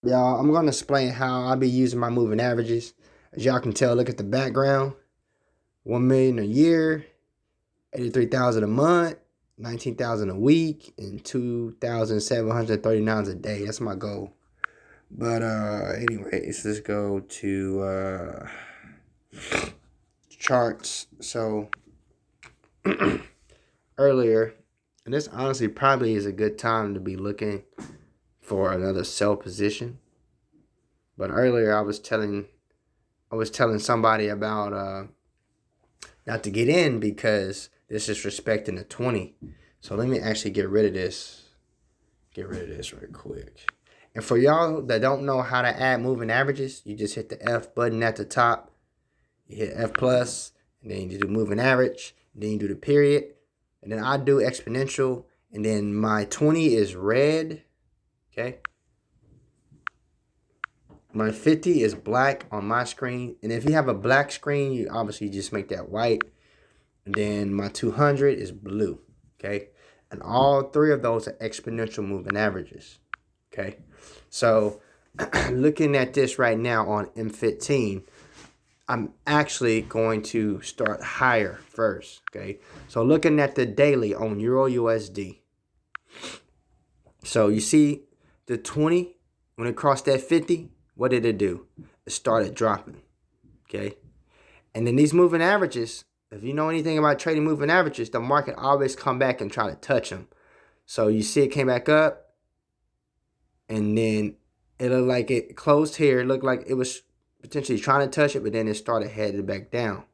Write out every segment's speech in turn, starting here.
Y'all, I'm going to explain how I be using my moving averages. As y'all can tell, look at the background. 1 million a year, 83,000 a month, 19,000 a week, and 2,739 a day. That's my goal. But anyways, let's go to charts. So earlier, and this honestly probably is a good time to be looking for another sell position. But earlier I was telling somebody about not to get in because this is respecting the 20. So let me actually get rid of this. Get rid of this right quick. And for y'all that don't know how to add moving averages, you just hit the F button at the top. You hit F plus, and then you do moving average, and then you do the period. And then I do exponential, and then my 20 is red. Okay. My 50 is black on my screen. And if you have a black screen, you obviously just make that white. And then my 200 is blue. Okay. And all three of those are exponential moving averages. Okay. So looking at this right now on M15, I'm actually going to start higher first. Okay. So looking at the daily on Euro USD. So you see the 20, when it crossed that 50, what did it do? It started dropping, okay? And then these moving averages, if you know anything about trading moving averages, the market always come back and try to touch them. So you see it came back up, and then it looked like it closed here. It looked like it was potentially trying to touch it, but then it started headed back down.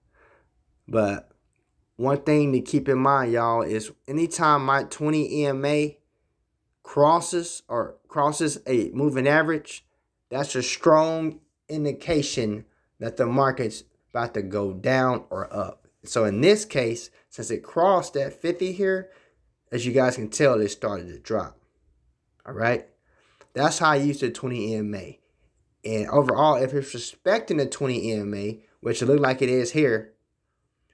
But one thing to keep in mind, y'all, is anytime my 20 EMA crosses a moving average, that's a strong indication that the market's about to go down or up. So in this case, since it crossed that 50 here, as you guys can tell, it started to drop. All right. That's how I use the 20 EMA. And overall, if it's respecting the 20 EMA, which it looks like it is here,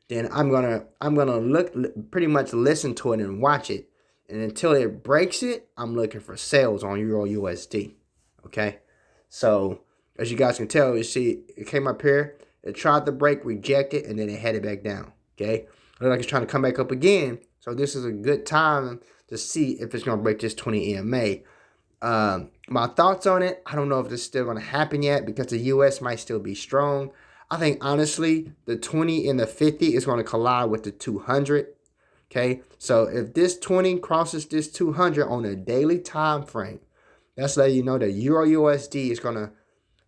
then I'm gonna look pretty much listen to it and watch it. And until it breaks it, I'm looking for sales on Euro USD. Okay. So as you guys can tell, you see it came up here, it tried to break, rejected, and then it headed back down. Okay. Looks like it's trying to come back up again. So this is a good time to see if it's gonna break this 20 EMA. My thoughts on it, I don't know if this is still gonna happen yet because the US might still be strong. I think honestly, the 20 and the 50 is going to collide with the 200. Okay, so if this 20 crosses this 200 on a daily time frame, that's letting you know that Euro USD is going to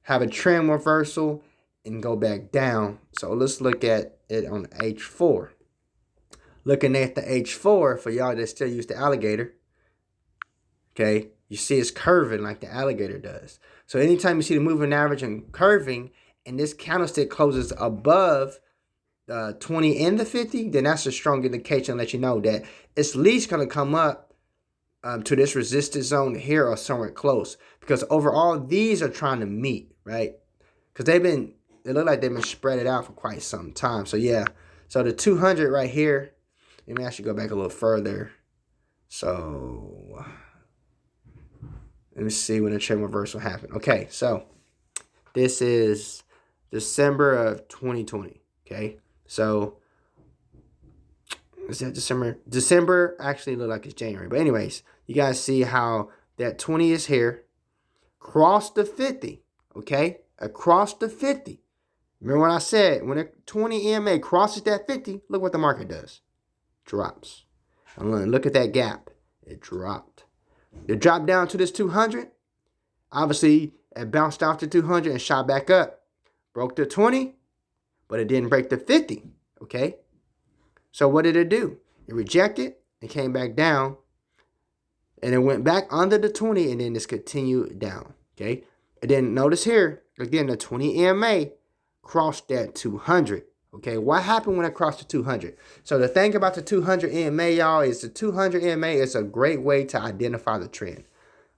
have a trend reversal and go back down. So let's look at it on H4. Looking at the H4 for y'all that still use the alligator. Okay, you see it's curving like the alligator does. So anytime you see the moving average and curving, and this candlestick closes above the 20 and the 50, then that's a strong indication to let you know that it's at least going to come up to this resistance zone here or somewhere close. Because overall, these are trying to meet, right? Because they look like they've been spread it out for quite some time. So yeah, so the 200 right here, let me actually go back a little further. So let me see when the trend reversal happened. Okay, so this is December of 2020. Okay, so is that December? December actually look like it's January. But anyways, you guys see how that 20 is here, crossed the 50. Okay, across the 50. Remember what I said? When a 20 EMA crosses that 50, look what the market does. Drops. And look at that gap. It dropped. It dropped down to this 200. Obviously, it bounced off the 200 and shot back up. Broke the 20, but it didn't break the 50, okay? So what did it do? It rejected and came back down, and it went back under the 20, and then it's continued down, okay? And then notice here, again, the 20 EMA crossed that 200, okay? What happened when it crossed the 200? So the thing about the 200 EMA, y'all, is the 200 EMA is a great way to identify the trend,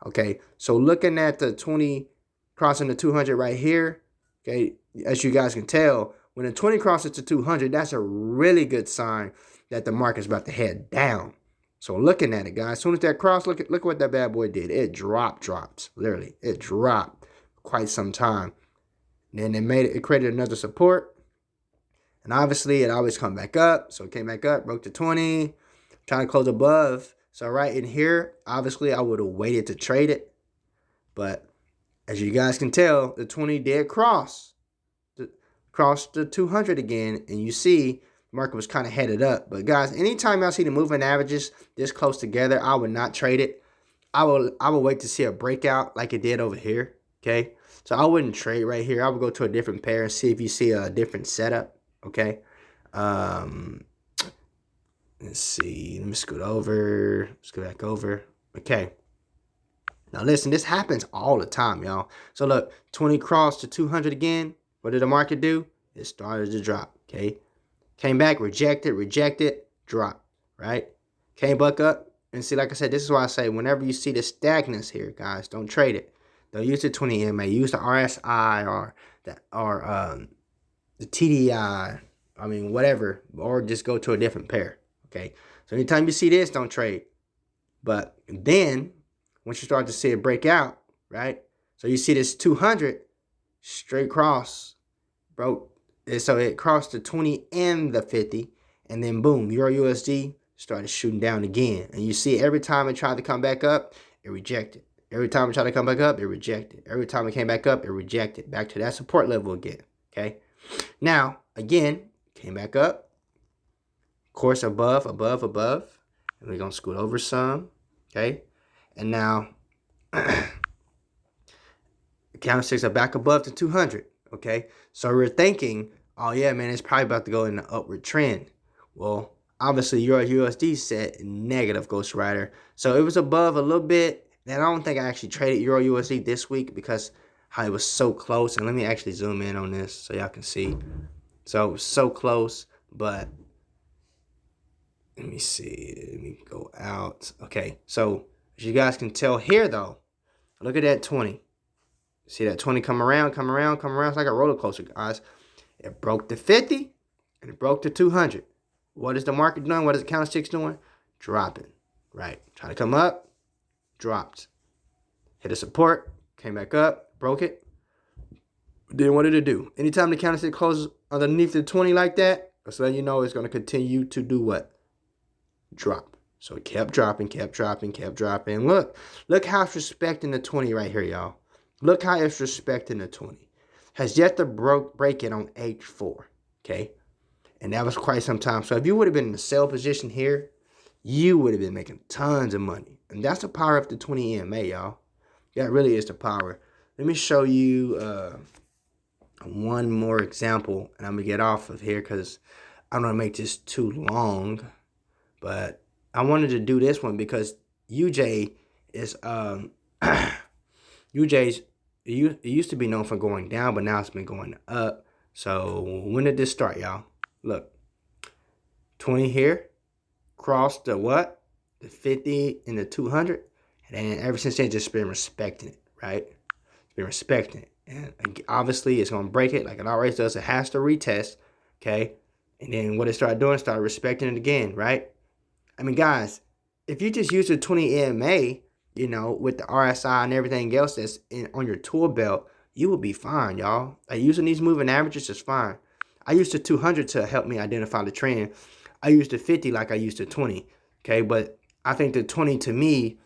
okay? So looking at the 20 crossing the 200 right here, okay, as you guys can tell, when the 20 crosses to 200, that's a really good sign that the market's about to head down. So looking at it, guys, as soon as that cross, look what that bad boy did. It dropped, literally. It dropped quite some time. Then it created another support. And obviously, it always come back up. So it came back up, broke to 20, trying to close above. So right in here, obviously, I would have waited to trade it. But as you guys can tell, the 20 did cross the 200 again. And you see, the market was kind of headed up. But guys, anytime I see the moving averages this close together, I would not trade it. I would wait to see a breakout like it did over here. Okay. So I wouldn't trade right here. I would go to a different pair and see if you see a different setup. Okay. Let's see. Let me scoot over. Let's go back over. Okay. Now listen, this happens all the time, y'all. So look, 20 crossed to 200 again. What did the market do? It started to drop. Okay. Came back, rejected, drop. Right. Came back up. And see, like I said, this is why I say whenever you see the stagnance here, guys, don't trade it. Don't use the 20 EMA. Use the RSI or the TDI, I mean, whatever, or just go to a different pair, okay? So anytime you see this, don't trade. But then, once you start to see it break out, right? So you see this 200 straight cross, broke. And so it crossed the 20 and the 50, and then boom, Euro USD started shooting down again. And you see every time it tried to come back up, it rejected. Every time it tried to come back up, it rejected. Every time it came back up, it rejected. Back to that support level again, okay? Now, again, came back up. Of course, above. And we're going to scoot over some, okay? And now, the candlesticks are back above the 200, okay? So we're thinking, oh, yeah, man, it's probably about to go in an upward trend. Well, obviously, Euro USD set negative, Ghost Rider. So it was above a little bit. And I don't think I actually traded Euro USD this week because how it was so close. And let me actually zoom in on this so y'all can see. So it was so close, but let me see. Let me go out. Okay, so as you guys can tell here, though, look at that 20. See that 20 come around. It's like a roller coaster, guys. It broke the 50, and it broke the 200. What is the market doing? What is the candlesticks doing? Dropping, right? Trying to come up. Dropped. Hit a support. Came back up. Broke it. Then what did it do? Anytime the candlestick closes underneath the 20 like that, so you know it's going to continue to do what? Drop. So it kept dropping. Look how it's respecting the 20 right here, y'all. Look how it's respecting the 20. Has yet to break it on H4. Okay? And that was quite some time. So if you would have been in a sell position here, you would have been making tons of money. And that's the power of the 20 EMA, y'all. That really is the power. Let me show you one more example. And I'm going to get off of here because I don't want to make this too long. But I wanted to do this one because UJ is... UJ's... It used to be known for going down, but now it's been going up. So when did this start, y'all? Look. 20 here. Crossed the what? The 50 and the 200. And then ever since then, just been respecting it, right? It's been respecting it. And obviously, it's going to break it like it always does. It has to retest, okay? And then what it started doing, started respecting it again, right? I mean, guys, if you just use the 20 EMA, you know, with the RSI and everything else that's on your tool belt, you will be fine, y'all. Like, using these moving averages is fine. I used the 200 to help me identify the trend. I used the 50 like I used the 20, okay? But I think the 20 to me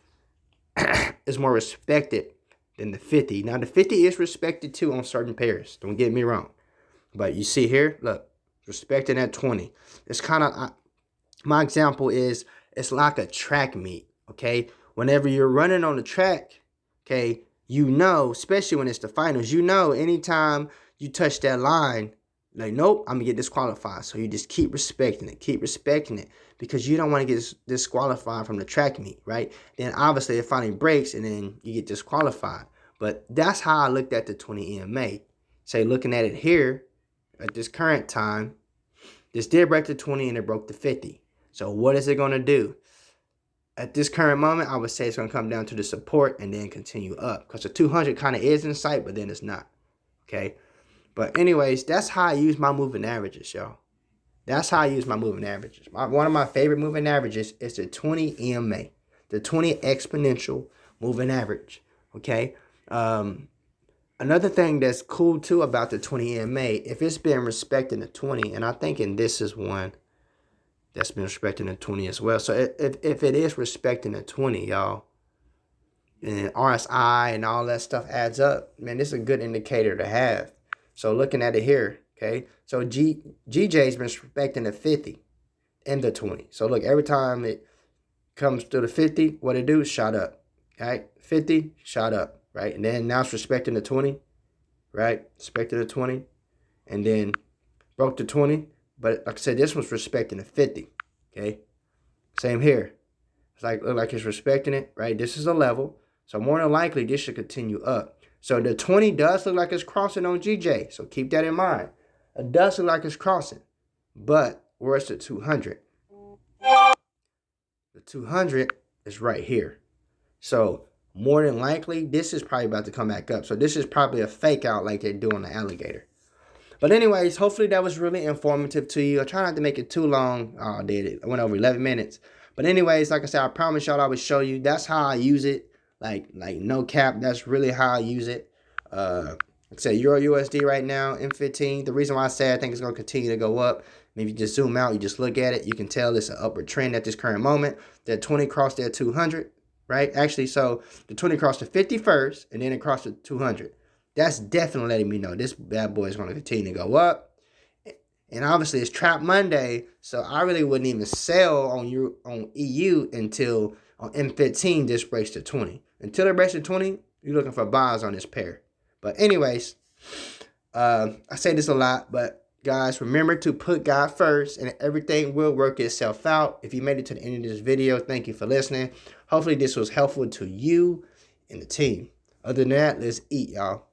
is more respected than the 50. Now, the 50 is respected too on certain pairs. Don't get me wrong. But you see here, look, respecting that 20. It's kind of, my example is, it's like a track meet, okay? Whenever you're running on the track, okay, you know, especially when it's the finals, you know, anytime you touch that line, like, nope, I'm going to get disqualified. So you just keep respecting it because you don't want to get disqualified from the track meet, right? Then obviously it finally breaks and then you get disqualified. But that's how I looked at the 20 EMA. Say, looking at it here at this current time, this did break the 20 and it broke the 50. So what is it going to do? At this current moment, I would say it's going to come down to the support and then continue up. Because the 200 kind of is in sight, but then it's not. Okay? But anyways, that's how I use my moving averages, y'all. That's how I use my moving averages. One of my favorite moving averages is the 20 EMA, the 20 exponential moving average. Okay. Another thing that's cool too about the 20 EMA, if it's been respecting the 20, and I think in this is one that's been respecting the 20 as well. So if it is respecting the 20, y'all, and RSI and all that stuff adds up, man, this is a good indicator to have. So looking at it here, okay, so GJ's been respecting the 50 and the 20. So look, every time it comes to the 50, what it do is shot up, right? 50 shot up, right? And then now it's respecting the 20, right? Respecting the 20, and then broke the 20. But like I said, this one's respecting the 50, okay? Same here. It's like, look like it's respecting it, right? This is a level. So more than likely, this should continue up. So the 20 does look like it's crossing on GJ. So keep that in mind. It does look like it's crossing. But where's the 200? The 200 is right here. So more than likely, this is probably about to come back up. So this is probably a fake out like they do on the alligator. But anyways, hopefully that was really informative to you. I try not to make it too long. Oh, I did it. I went over 11 minutes. But anyways, like I said, I promise y'all I would show you. That's how I use it. Like no cap. That's really how I use it. Like I said, Euro USD right now, M15. The reason why I say I think it's going to continue to go up. Maybe you just zoom out, you just look at it. You can tell it's an upward trend at this current moment. That 20 crossed that 200, right? Actually, so the 20 crossed the 50 first, and then it crossed the 200. That's definitely letting me know this bad boy is going to continue to go up. And obviously, it's Trap Monday, so I really wouldn't even sell on EU until on M15 this breaks to 20. Until it breaks to 20, you're looking for buys on this pair. But anyways, I say this a lot, but guys, remember to put God first, and everything will work itself out. If you made it to the end of this video, thank you for listening. Hopefully, this was helpful to you and the team. Other than that, let's eat, y'all.